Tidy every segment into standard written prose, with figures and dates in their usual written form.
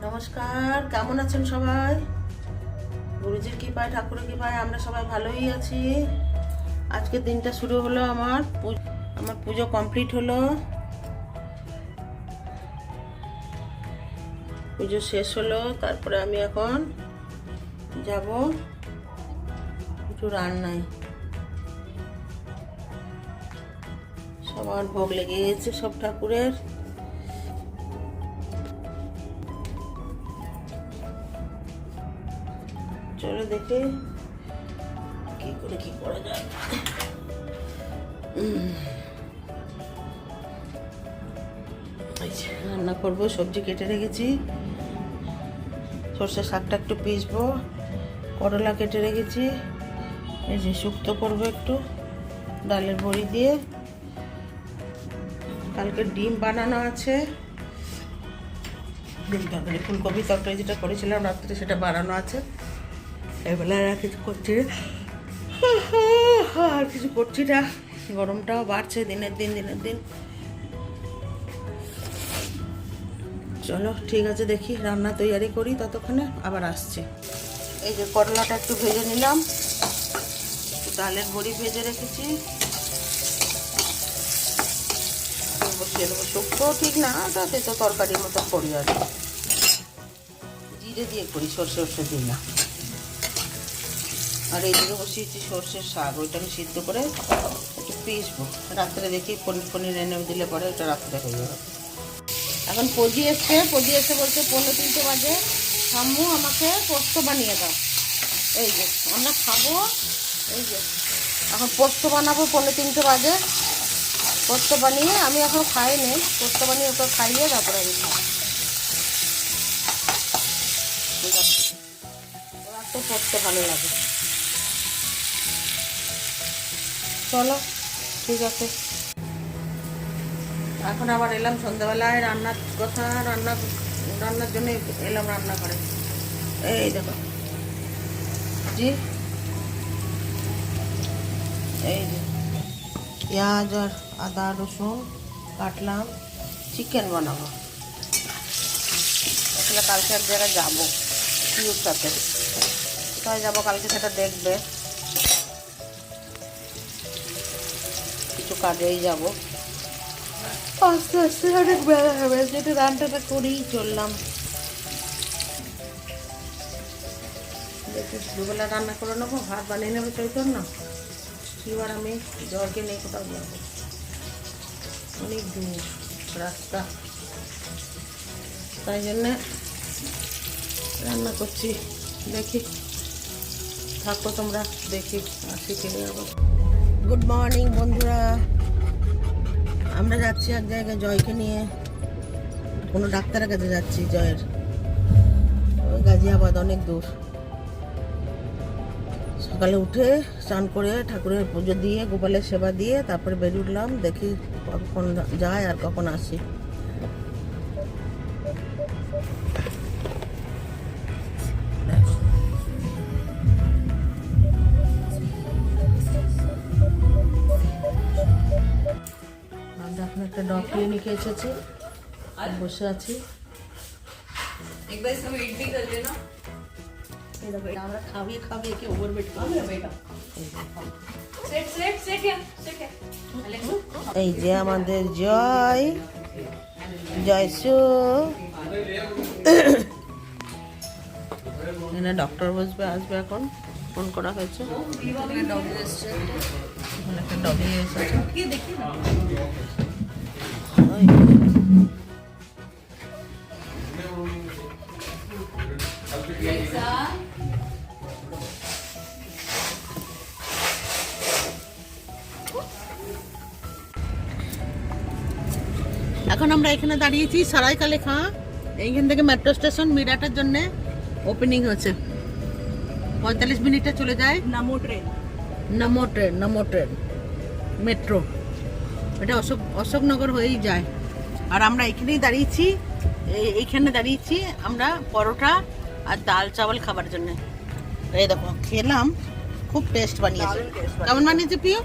নমস্কার, কেমন আছেন সবাই? গুরুজির কৃপায়, ঠাকুরের কৃপায় আমরা সবাই ভালোই আছি। আজকের দিনটা শুরু হলো, আমার পুজো কমপ্লিট হলো, পুজো শেষ হলো। তারপরে আমি এখন যাব একটু রান্নায়। সবার ভোগ লেগে গেছে সব ঠাকুরের। চলো দেখে কি করা যায়। রান্না করবো, সবজি কেটে রেখেছি, সর্ষে শাকটা একটু পিসবো, করলা কেটে রেখেছি, এই যে শুক্তো করবো একটু ডালের বড়ি দিয়ে। কালকে ডিম বানানো আছে, ডিম তরকারি, ফুলকপি তরকারি যেটা করেছিলাম রাত্রে সেটা বানানো আছে। এবেলা আর কিছু করছি না, আর কিছু করছি না। গরমটাও বাড়ছে দিনের দিন। চলো ঠিক আছে, দেখি রান্না তৈরি করি, ততক্ষণে আবার আসছি। এই যে করলাটা একটু ভেজে নিলাম, ডালের বড়ি ভেজে রেখেছি, বসিয়ে দেবো। শুক্তো ঠিক না, তাতে তো তরকারির মতো করি, আর জিরে দিয়ে করি, সর্ষে দিই না। আর এইদিকে বসিয়েছি সর্ষের শাক, ওইটা আমি সিদ্ধ করে একটু পিসবো। রাত্রে দেখি পনির এনে দিলে পরে ওটা রাত্রে হয়ে যাবে। এখন পজি এসে বলছে 2:45 বাজে, আম্মু আমাকে পোস্ত বানিয়ে দাও। এই যে আমরা খাবো, এই যে এখন পোস্ত বানাবো, 2:45 বাজে। পোস্ত বানিয়ে আমি এখন খাইনি, পোস্ত বানিয়ে ওকে খাইয়ে তারপরে আমি খাবো। ঠিক আছে, ওরা তো পোস্ত ভালো লাগে। চলো ঠিক আছে। এখন আবার এলাম সন্ধ্যাবেলায় রান্নার কথা, রান্নার জন্য এলাম রান্না করে। এই দেখো জি, এই যে পেঁয়াজ আর আদা রসুন কাটলাম, চিকেন বানাবো। আসলে কালকে এক জায়গায় যাবো পিউর সাথে, কোথায় যাবো কালকে সেটা দেখবে, কিছু কাজেই যাবো। আস্তে আস্তে অনেক বেলা হবে, যেটা রান্নাটা করেই চললাম। দেখি দুবেলা রান্না করে নেবো, ভাত বানিয়ে নেবো চৈতন্য। এবার আমি জলকে নিয়ে কোথাও যাবো, অনেক দূর রাস্তা, তাই জন্যে রান্না করছি। দেখি থাকো তোমরা, দেখি আসি ফিরে যাবো। গুড মর্নিং বন্ধুরা, আমরা যাচ্ছি এক জায়গায় জয়কে নিয়ে, কোনো ডাক্তারের কাছে যাচ্ছি। জয়ের ওই গাজিয়াবাদ, অনেক দূর। সকালে উঠে স্নান করে ঠাকুরের পুজো দিয়ে গোপালের সেবা দিয়ে তারপরে বেরিয়ে উঠলাম। দেখি কখন যায় আর কখন আসি। আমরা এখন একটা ডগ ক্লিনিকে এসেছি, বসে আছি। আমরা খাবিয়ে কি ওভারওয়েট এই যে আমাদের জয়সু, এখানে ডক্টর আসবে এখন, ফোন করা হয়েছে। একটা ডগি এসেছে। এখন আমরা এখানে দাঁড়িয়েছি সরাইকালে খাঁ, এইখান থেকে মেট্রো স্টেশন মিরাটের জন্য ওপেনিং হয়েছে। 45 মিনিটে চলে যায় নমো ট্রেন মেট্রো। এটা অশোকনগর হয়েই যায়। আর আমরা এখানেই দাঁড়িয়েছি, এইখানে দাঁড়িয়েছি আমরা পরোটা আর ডাল চাওয়াল খাবার জন্য। এই দেখো খেলাম, খুব টেস্ট বানিয়েছে। কেমন বানিয়েছে প্রিয়?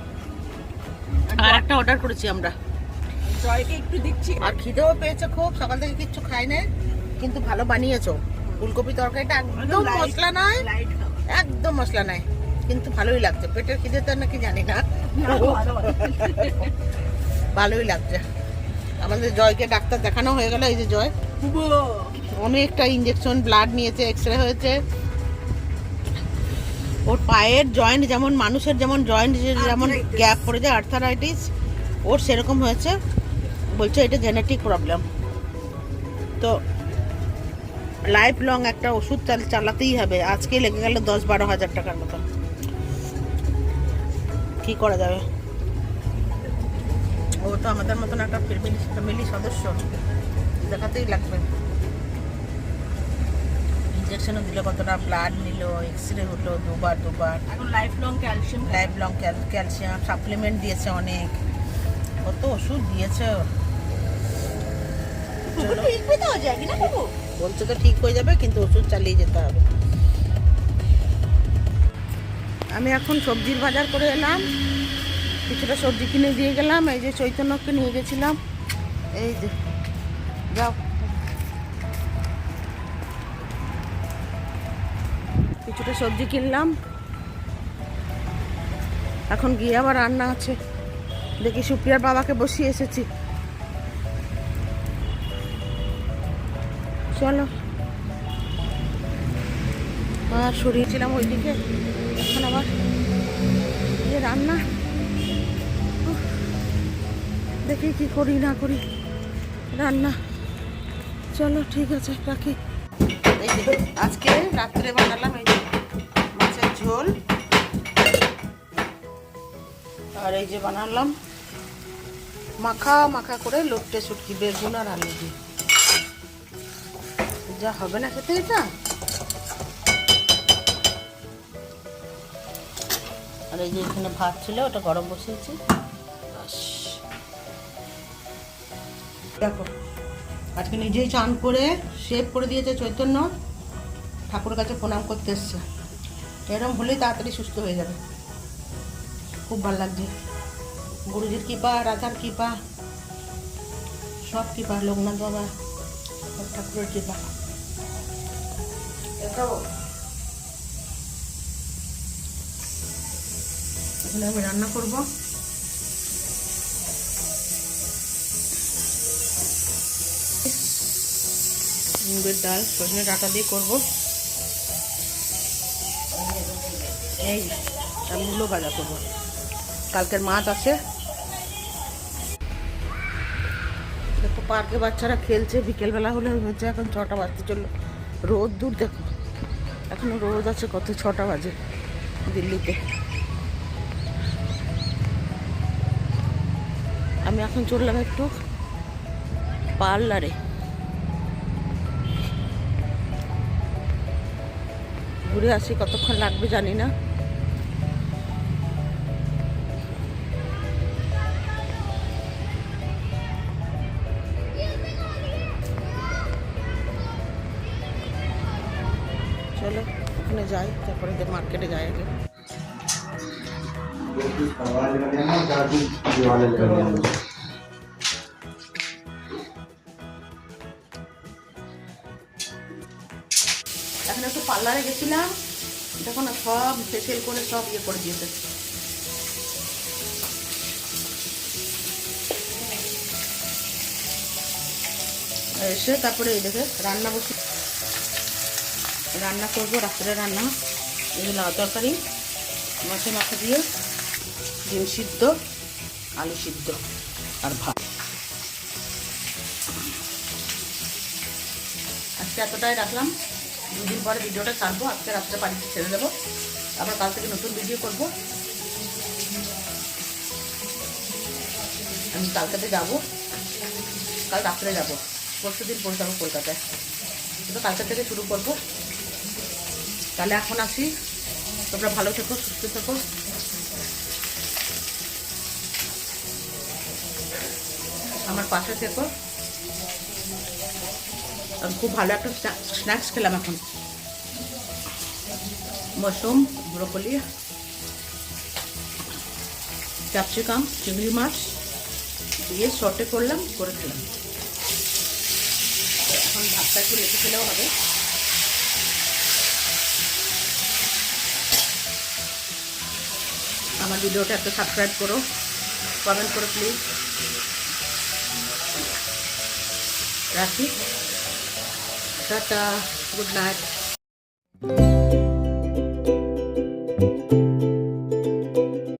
আর একটা অর্ডার করেছি আমরা, জয়কে একটু দিচ্ছি। আর খিদেও পেয়েছে খুব, সকাল থেকে কিচ্ছু খাই না, কিন্তু ভালো বানিয়েছো। ফুলকপি তরকারিটা একদম মশলা নাই, একদম মশলা নাই, কিন্তু ভালোই লাগছে। পেটের খিদে তো নাকি জানি না, ভালোই লাগছে। আমাদের জয়কে ডাক্তার দেখানো হয়ে গেল। এই যে জয় অনেকটা ইঞ্জেকশন, ব্লাড নিয়েছে, এক্সরে হয়েছে। ওর পায়ের জয়েন্ট যেমন মানুষের যেমন জয়েন্ট যেমন গ্যাপ পড়ে যায়, আর্থারাইটিস, ওর সেরকম হয়েছে। বলছে এটা জেনেটিক প্রবলেম। তো লাইফ লং একটা ওষুধ চালাতেই হবে। আজকে লেগে গেল 10-12 হাজার টাকার মতো। কি করা যাবে? ও তো আমাদের মতন একটা ফ্যামিলি সদস্য, দেখাতেই লাগবে। ইঞ্জেকশনও দিল, কতটা ব্লাড নিল, এক্সরে হলো দুবার। এখন লাইফ লং ক্যালসিয়াম সাপ্লিমেন্ট দিয়েছে অনেক, কত ওষুধ দিয়েছে। বলছে তো ঠিক হয়ে যাবে, কিন্তু ওষুধ চালিয়ে যেতে হবে। আমি এখন সবজির বাজার করে এলাম, কিছুটা সবজি কিনে দিয়ে গেলাম। এই যে চৈতন্যকে নিয়ে গেছিলাম, এই যে যাও, কিছুটা সবজি কিনলাম। এখন গিয়ে আবার রান্না আছে, দেখি সুপ্রিয়ার বাবাকে বসিয়ে এসেছি। চলো, আর সরিয়েছিলাম ওইদিকে, এখন আবার যে রান্না, দেখি কি করি না করি রান্না। চলো ঠিক আছে, রাখি। এই যে আজকে রাত্রে বানালাম এই যে মাছের ঝোল, আর এই যে বানালাম মাখা করে লোটে শুটকি, বেগুন আর আলু দিয়ে। যা হবে না খেতে এটা। আর এই যে এখানে ভাত ছিল, ওটা গরম বসিয়েছি। দেখো আজকে নিজেই চান করে শেভ করে দিয়েছে চৈতন্য, ঠাকুরের কাছে প্রণাম করতে এসছে। এরকম হলেই তাড়াতাড়ি সুস্থ হয়ে যাবে। খুব ভালো লাগছে। গুরুজির কৃপা, রাধার কৃপা, সব কৃপা, লোকনাথ বাবা, সব ঠাকুরের কৃপা। এখানে আমি রান্না করবো মুগের ডাল, সজনে ডাঁটা দিয়ে করবো। এই আর মূলো ভাজা করবো, কালকের মাছ আছে। দেখো পার্কে বাচ্চারা খেলছে, বিকেলবেলা হলে হচ্ছে। এখন 6টা বাজতে চললো, রোদ দূর দেখো, এখনো রোদ আছে, কত 6টা বাজে দিল্লিতে। আমি এখন চললাম একটু পার্লারে, ঘুরে আসি, কতক্ষণ লাগবে জানি না। চলো ওখানে যাই, তারপরে মার্কেটে যাই আগে। এখন একটু পার্লারে গেছিলাম, দেখো না সব ফেসিয়াল করে সব ইয়ে করে দিয়েছে। এসে তারপরে এই দেখে রান্না বসে, রান্না করবো রাত্রে রান্না। এগুলো লাউ তরকারি, মাছের মাথা দিয়ে, ডিম সিদ্ধ, আলু সিদ্ধ আর ভাত। আজকে এতটাই রাখলাম, 2 দিন পরে ভিডিওটা ছাড়বো। আজকে রাত্রে বাড়িতে ছেড়ে দেবো, আবার কাল থেকে নতুন ভিডিও করবো। আমি কালকাতে যাবো, কাল রাত্রে যাবো, পরশু দিন পৌঁছাবো কলকাতায়। কিন্তু কালকা থেকে শুরু করবো। তাহলে এখন আসি, তোমরা ভালো থেকো, সুস্থ থেকো। আমার পাশে থেকো। আমি খুব ভালো একটা স্ন্যাক্স খেলাম এখন, মাশরুম, ব্রোকলি, ক্যাপসিকাম, চিংড়ি মাছ দিয়ে শর্টে করলাম, করে খেলাম। এখন ভাতটা একটু রেখে খেলেও হবে। আমার ভিডিওটা একটু সাবস্ক্রাইব করো, কমেন্ট করো প্লিজ। রাখি, টাটা, গুড নাইট।